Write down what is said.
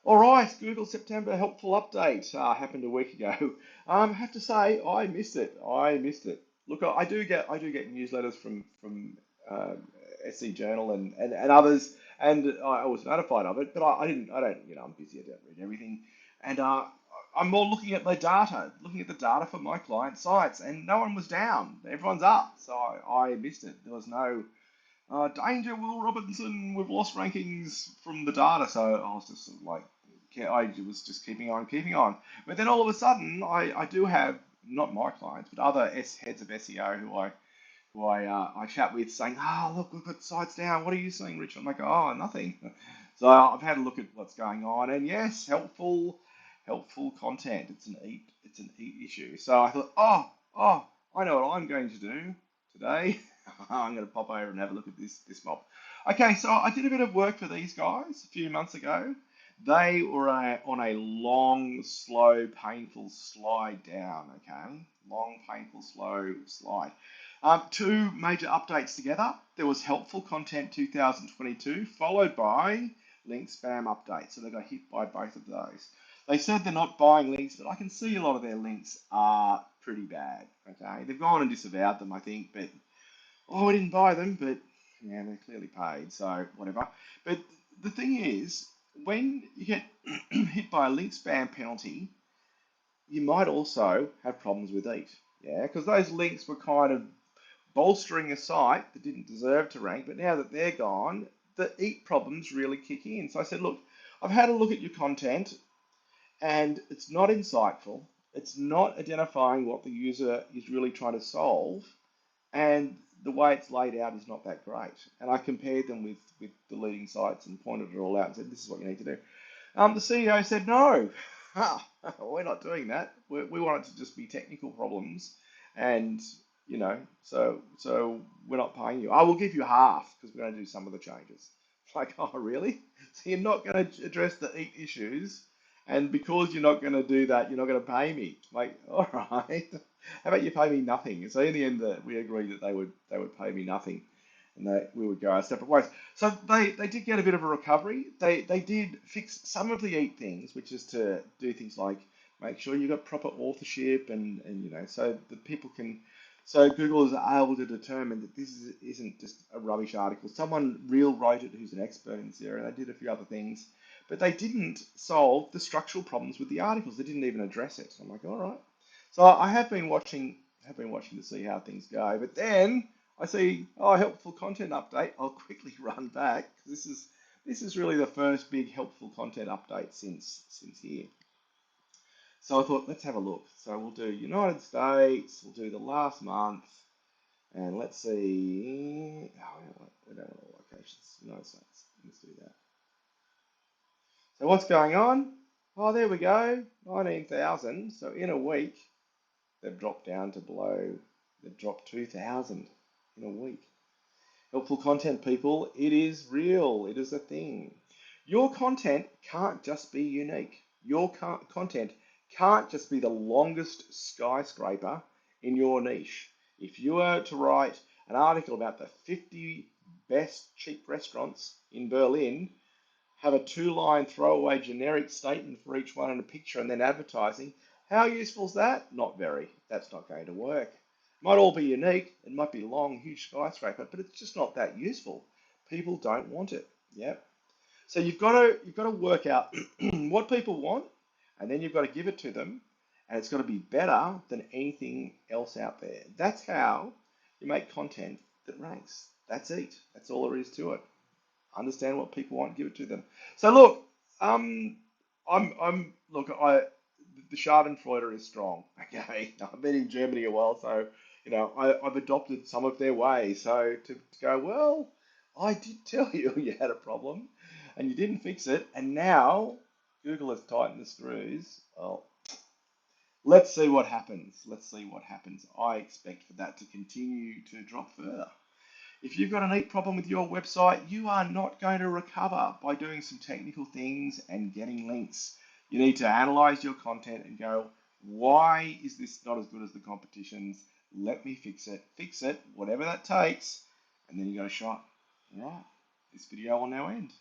All right, Google September helpful update happened a week ago. I have to say I missed it. I missed it. Look, I do get newsletters from SC Journal and others, and I was notified of it, but I don't I'm busy. I don't read everything, and I'm more looking at my data, looking at the data for my client sites, and no one was down. Everyone's up, so I missed it. There was no danger, Will Robinson, we've lost rankings from the data. So I was just sort of like, I was just keeping on, keeping on. But then all of a sudden, I do have, not my clients, but other heads of SEO who I chat with saying, oh, look, we've got sites down. What are you seeing, Rich? I'm like, oh, nothing. So I've had a look at what's going on. And yes, helpful content. It's an eat issue. So I thought, oh, I know what I'm going to do today. I'm going to pop over and have a look at this mob. Okay, so I did a bit of work for these guys a few months ago. They were on a long, slow, painful slide down. Okay, long, painful, slow slide. Two major updates together. There was helpful content 2022, followed by link spam update. So they got hit by both of those. They said they're not buying links, but I can see a lot of their links are pretty bad. Okay, they've gone and disavowed them, I think, but oh, I didn't buy them, but yeah, they're clearly paid, so whatever. But the thing is, when you get hit by a link spam penalty, you might also have problems with EAT. Yeah, because those links were kind of bolstering a site that didn't deserve to rank, but now that they're gone, the EAT problems really kick in. So I said, look, I've had a look at your content and it's not insightful. It's not identifying what the user is really trying to solve, and the way it's laid out is not that great. And I compared them with the leading sites and pointed it all out and said, this is what you need to do. The CEO said, no, we're not doing that. We want it to just be technical problems. And, so we're not paying you. I will give you half because we're going to do some of the changes. Like, oh, really? So you're not going to address the EAT issues. And because you're not going to do that, you're not going to pay me. Like, all right. How about you pay me nothing? So in the end, we agreed that they would pay me nothing, and that we would go our separate ways. So they did get a bit of a recovery. They did fix some of the EAT things, which is to do things like make sure you got proper authorship and so that people can. So Google is able to determine that isn't just a rubbish article. Someone real wrote it who's an expert in this area. They did a few other things, but they didn't solve the structural problems with the articles. They didn't even address it. I'm like, all right. So I have been watching to see how things go. But then I see, oh, helpful content update. I'll quickly run back because this is really the first big helpful content update since here. So I thought, let's have a look. So we'll do United States. We'll do the last month, and let's see. Oh, we don't want all locations. United States. Let's do that. So what's going on? Oh, there we go. 19,000. So in a week, they've dropped down to below, they've dropped 2,000 in a week. Helpful content, people. It is real. It is a thing. Your content can't just be unique. Your content can't just be the longest skyscraper in your niche. If you were to write an article about the 50 best cheap restaurants in Berlin, have a two-line throwaway generic statement for each one and a picture and then advertising. How useful is that? Not very. That's not going to work. Might all be unique. It might be long, huge skyscraper, but it's just not that useful. People don't want it. Yep. So you've got to work out what people want, and then you've got to give it to them, and it's got to be better than anything else out there. That's how you make content that ranks. That's it. That's all there is to it. Understand what people want, give it to them. So look, look, the Schadenfreude is strong. Okay, I've been in Germany a while, so I've adopted some of their ways. So to go, well, I did tell you you had a problem, and you didn't fix it, and now Google has tightened the screws. Well, let's see what happens. Let's see what happens. I expect for that to continue to drop further. If you've got a neat problem with your website, you are not going to recover by doing some technical things and getting links. You need to analyze your content and go, why is this not as good as the competition's? Let me fix it, whatever that takes, and then you got a shot. All right, this video will now end.